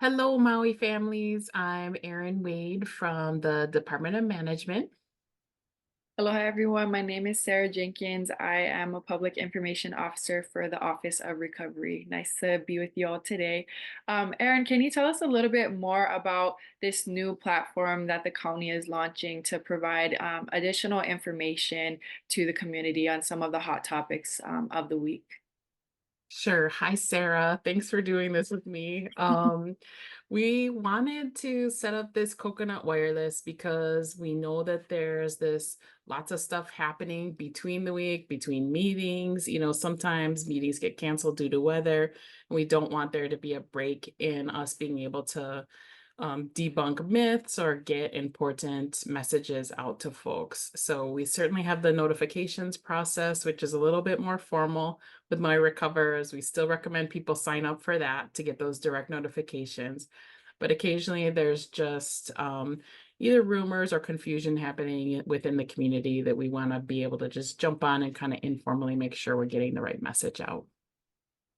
Hello, Maui families. I'm Erin Wade from the Department of Management. Hello, hi everyone. My name is Sarah Jenkins. I am a public information officer for the Office of Recovery. Nice to be with you all today. Erin, can you tell us a little bit more about this new platform that the county is launching to provide additional information to the community on some of the hot topics of the week? Sure. Hi, Sarah. Thanks for doing this with me. We wanted to set up this coconut wireless because we know that there's this lots of stuff happening between the week, between meetings. Sometimes meetings get canceled due to weather, and we don't want there to be a break in us being able to debunk myths or get important messages out to folks. So we certainly have the notifications process, which is a little bit more formal with My Recovers. We still recommend people sign up for that to get those direct notifications. But occasionally there's just either rumors or confusion happening within the community that we want to be able to just jump on and kind of informally make sure we're getting the right message out.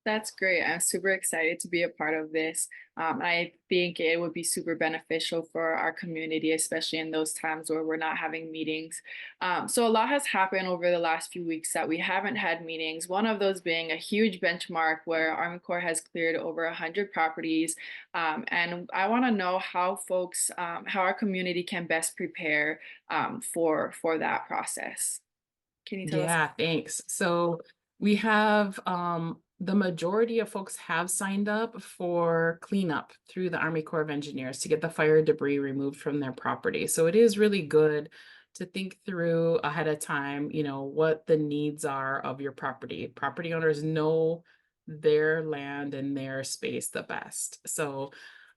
That's great. I'm super excited to be a part of this. I think it would be super beneficial for our community, especially in those times where we're not having meetings. So a lot has happened over the last few weeks that we haven't had meetings. One of those being a huge benchmark where Army Corps has cleared over 100 properties. And I want to know how how our community can best prepare for that process. Can you tell us? Yeah, thanks. So we have the majority of folks have signed up for cleanup through the Army Corps of Engineers to get the fire debris removed from their property. So it is really good to think through ahead of time, what the needs are of your property. Property owners know their land and their space the best. So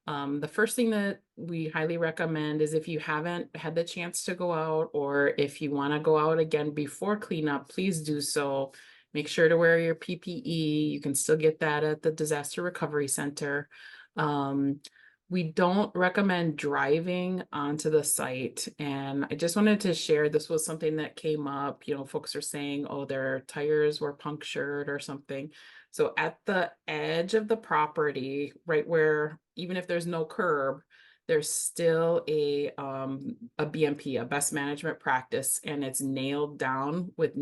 the first thing that we highly recommend is if you haven't had the chance to go out, or if you want to go out again before cleanup, please do so. Make sure to wear your PPE. You can still get that at the Disaster Recovery Center. Um, we don't recommend driving onto the site. And I just wanted to share, this was something that came up. Folks are saying, oh, their tires were punctured or something. So at the edge of the property, right where, even if there's no curb, there's still a BMP, a best management practice, and it's nailed down with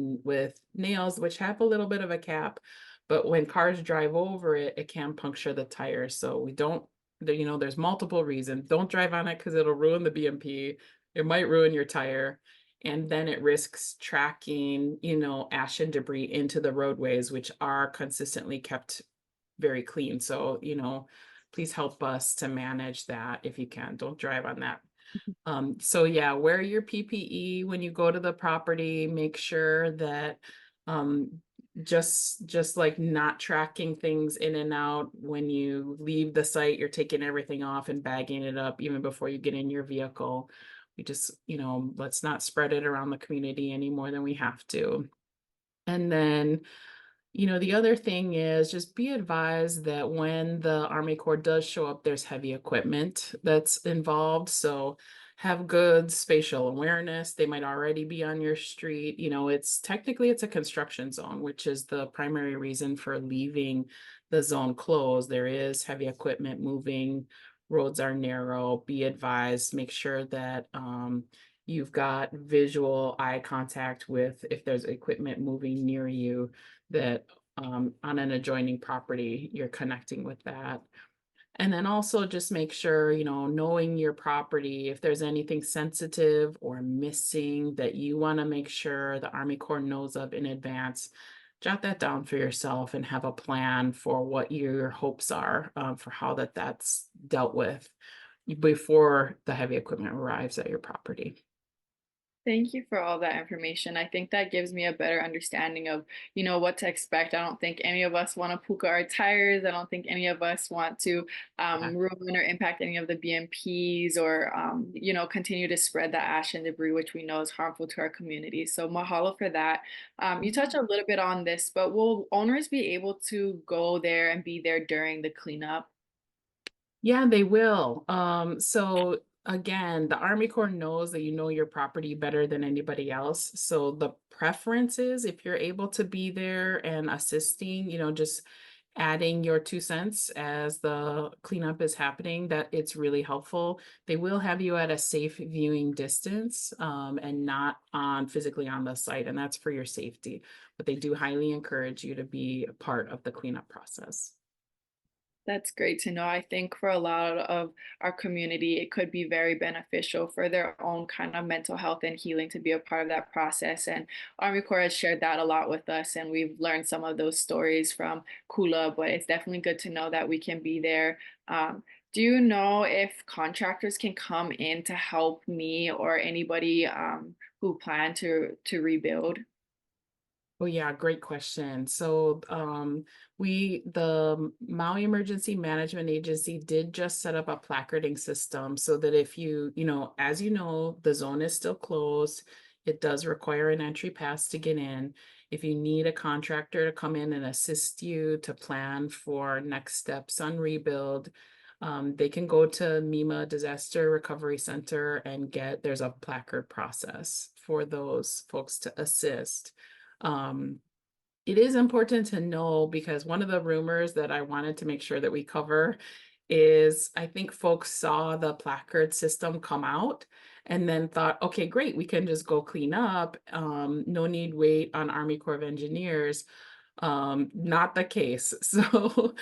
nails, which have a little bit of a cap. But when cars drive over it, it can puncture the tires. So we don't, there's multiple reasons. Don't drive on it because it'll ruin the BMP. It might ruin your tire. And then it risks tracking, ash and debris into the roadways, which are consistently kept very clean. So, please help us to manage that if you can. Don't drive on that. So yeah, wear your PPE when you go to the property. Make sure that um, just like not tracking things in and out. When you leave the site, you're taking everything off and bagging it up even before you get in your vehicle. We just, let's not spread it around the community any more than we have to. And then the other thing is just be advised that when the Army Corps does show up, there's heavy equipment that's involved. So have good spatial awareness. They might already be on your street. It's a construction zone, which is the primary reason for leaving the zone closed. There is heavy equipment moving. Roads are narrow. Be advised, make sure that you've got visual eye contact with, if there's equipment moving near you, that on an adjoining property, you're connecting with that. And then also just make sure, knowing your property, if there's anything sensitive or missing that you want to make sure the Army Corps knows of in advance, jot that down for yourself and have a plan for what your hopes are, for how that's dealt with before the heavy equipment arrives at your property. Thank you for all that information. I think that gives me a better understanding of, what to expect. I don't think any of us want to puka our tires. I don't think any of us want to ruin or impact any of the BMPs or, continue to spread the ash and debris, which we know is harmful to our community. So mahalo for that. You touched a little bit on this, but will owners be able to go there and be there during the cleanup? Yeah, they will. So again, the Army Corps knows that you know your property better than anybody else. So the preference is if you're able to be there and assisting, just adding your 2 cents as the cleanup is happening, that it's really helpful. They will have you at a safe viewing distance, and not on physically on the site, and that's for your safety. But they do highly encourage you to be a part of the cleanup process. That's great to know. I think for a lot of our community, it could be very beneficial for their own kind of mental health and healing to be a part of that process. And Army Corps has shared that a lot with us, and we've learned some of those stories from Kula, but it's definitely good to know that we can be there. Do you know if contractors can come in to help me or anybody who plan to rebuild? Oh yeah, great question. So the Maui Emergency Management Agency did just set up a placarding system so that if as you know, the zone is still closed. It does require an entry pass to get in. If you need a contractor to come in and assist you to plan for next steps on rebuild, they can go to MEMA Disaster Recovery Center and there's a placard process for those folks to assist. Um, it is important to know because one of the rumors that I wanted to make sure that we cover is I think folks saw the placard system come out and then thought, okay, great, we can just go clean up. No need wait on Army Corps of Engineers. Not the case. So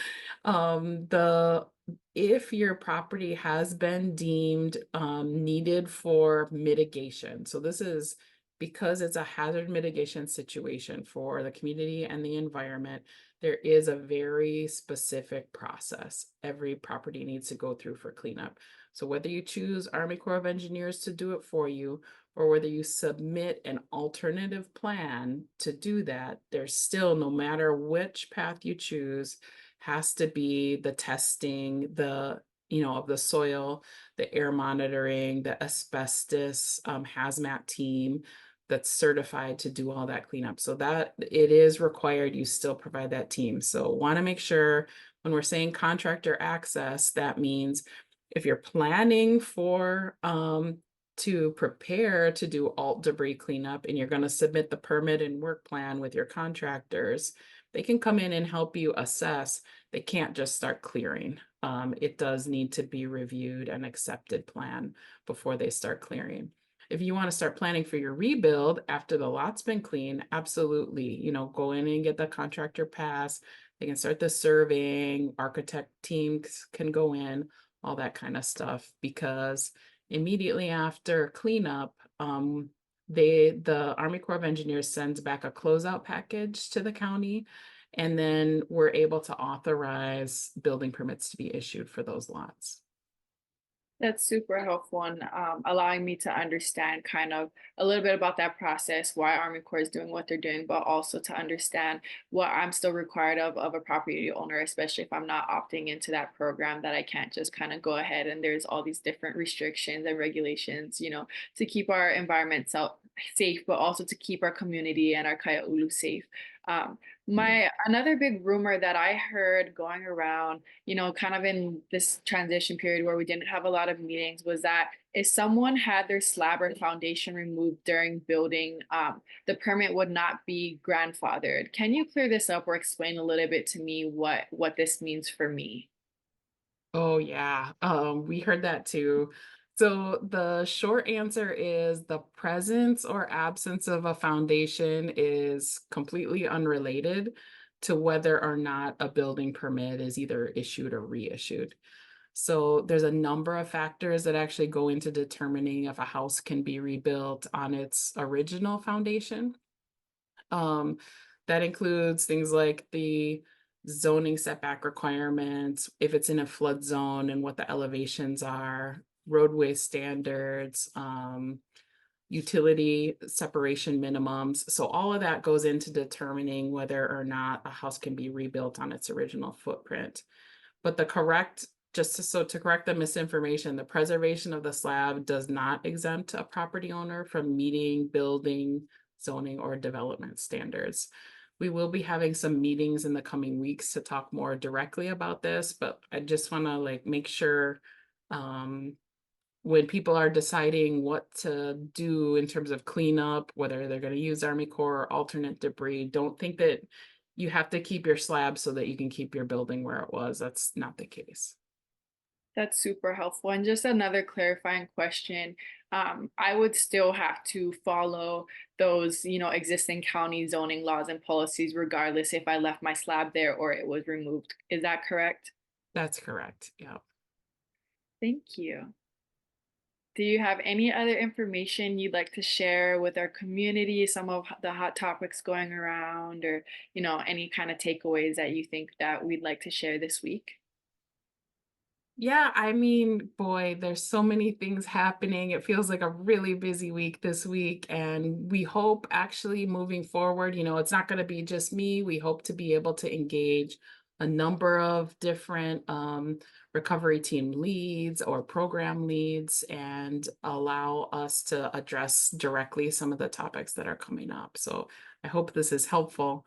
the if your property has been deemed needed for mitigation, so this is because it's a hazard mitigation situation for the community and the environment, there is a very specific process every property needs to go through for cleanup. So whether you choose Army Corps of Engineers to do it for you, or whether you submit an alternative plan to do that, there's still, no matter which path you choose, has to be the testing, of the soil, the air monitoring, the asbestos, hazmat team that's certified to do all that cleanup. So that it is required, you still provide that team. So want to make sure when we're saying contractor access, that means if you're planning for to prepare to do alt debris cleanup and you're going to submit the permit and work plan with your contractors, they can come in and help you assess. They can't just start clearing. It does need to be reviewed and accepted plan before they start clearing. If you want to start planning for your rebuild after the lot's been clean, absolutely, go in and get the contractor pass. They can start the surveying, architect teams can go in, all that kind of stuff, because immediately after cleanup, the Army Corps of Engineers sends back a closeout package to the county, and then we're able to authorize building permits to be issued for those lots. That's super helpful and allowing me to understand kind of a little bit about that process, why Army Corps is doing what they're doing, but also to understand what I'm still required of a property owner, especially if I'm not opting into that program, that I can't just kind of go ahead and there's all these different restrictions and regulations, to keep our environment safe, but also to keep our community and our Kaia'ulu safe. My another big rumor that I heard going around, kind of in this transition period where we didn't have a lot of meetings, was that if someone had their slab or foundation removed during building, the permit would not be grandfathered. Can you clear this up or explain a little bit to me what this means for me? Oh yeah, we heard that too. So the short answer is the presence or absence of a foundation is completely unrelated to whether or not a building permit is either issued or reissued. So there's a number of factors that actually go into determining if a house can be rebuilt on its original foundation. Um, that includes things like the zoning setback requirements, if it's in a flood zone and what the elevations are, roadway standards, utility separation minimums. So all of that goes into determining whether or not a house can be rebuilt on its original footprint. But to correct the misinformation, the preservation of the slab does not exempt a property owner from meeting building, zoning, or development standards. We will be having some meetings in the coming weeks to talk more directly about this, but I just want to make sure when people are deciding what to do in terms of cleanup, whether they're going to use Army Corps or alternate debris, don't think that you have to keep your slab so that you can keep your building where it was. That's not the case. That's super helpful. And just another clarifying question. I would still have to follow those, existing county zoning laws and policies, regardless if I left my slab there or it was removed. Is that correct? That's correct. Yeah. Thank you. Do you have any other information you'd like to share with our community, some of the hot topics going around, or, any kind of takeaways that you think that we'd like to share this week? Yeah, I mean, boy, there's so many things happening. It feels like a really busy week this week. And we hope actually moving forward, it's not going to be just me. We hope to be able to engage a number of different recovery team leads or program leads and allow us to address directly some of the topics that are coming up. So I hope this is helpful.